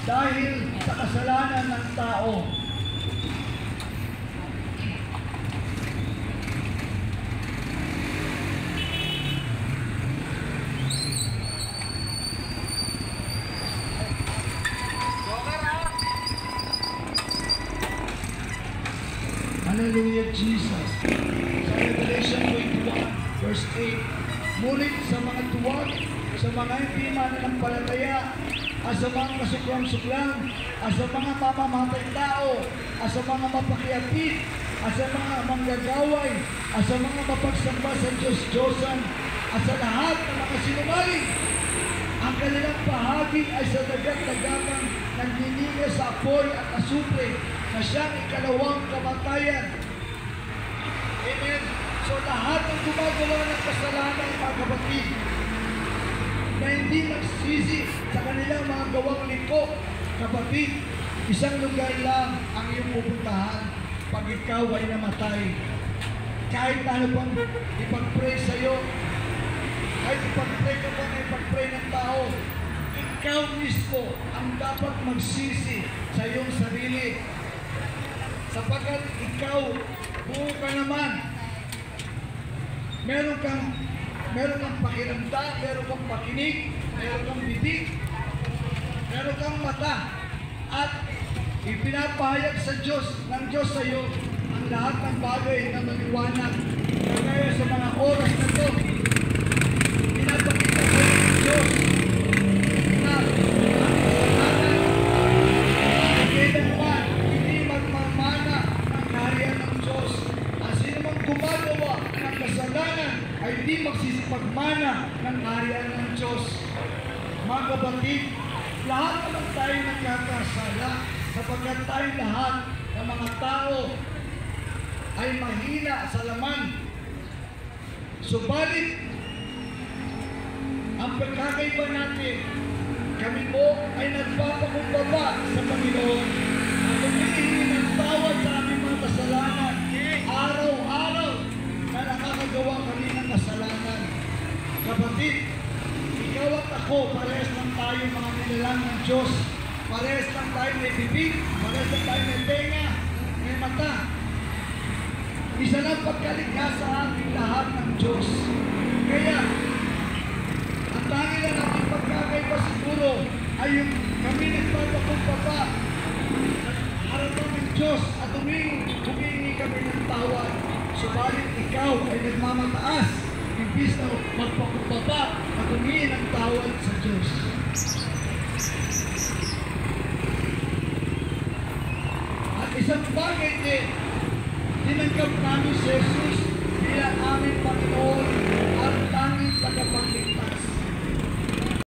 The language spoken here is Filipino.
dahil sa kasalanan ng tao. Hallelujah, Jesus. Sa Revelation 21, verse 8, mulit sa mga tuwag, sa mga hindi mananampalataya, sa mga kasuklang-suklang, sa mga mamamatay tao, sa mga mapakiapit, sa mga manggagaway, sa mga mapagsamba sa Diyos-Diyosan, sa lahat ng mga sinungaling. Ang kanilang bahagi ay sa dagat-dagatang nagninila sa apoy at asupre na siyang ikalawang kamatayan. Amen. So lahat ng gumagawa ng kasalanan, mga kapatid, na hindi nagsisi sa kanilang mga gawang liko, kapatid, isang lugar lang ang iyong pupuntahan pag ikaw ay namatay. Kahit ano pang ipag-pray sa'yo, kahit ipag-pray ka pa na ipag-pray ng tao, ikaw mismo ang dapat magsisi sa iyong sarili. Sapagkat ikaw, buo ka naman. Meron kang pakiramdam, meron kang pakinig, meron kang bibig, meron kang mata. At ipinapahayag ng Diyos sa iyo ang lahat ng bagay na maliwanag. Kagaya sa mga oras na ito, pinapakita sa iyo ng Diyos na ang kasalanan ay kailanman hindi magmamana ng kaharian ng Diyos. Ang sino mang gumagawa ng kasalanan ay hindi magsisipagmana ng kaharian ng Diyos. Mga kapatid, lahat naman tayo nagkakasala sapagkat tayo lahat ng mga tao ay mahina sa laman. Subalit, ang pagkakaiba natin, kami po ay nagpapakumbaba sa Panginoon at humihingi ng tawad sa aming mga kasalanan araw-araw na nakakagawa kami ng kasalanan. Kapatid, ikaw at ako, parehas lang tayo mga nilalang ng Diyos. Parehas lang tayo may bibig, parehas lang tayo may tenga, may mata. Isa lang pagkalikha sa ating lahat ng Diyos. Kaya, ang tangi lang natin pagkakaiba siguro ay yung kami nagpapakumbaba at harapan ng Diyos at humingi kami ng tawad. Subalit ikaw ay nagmamataas, imbis na magpakumbaba at humingi ng tawad sa Diyos. At isang bagay din, tinanggap namin si Jesus bilang aming Panginoon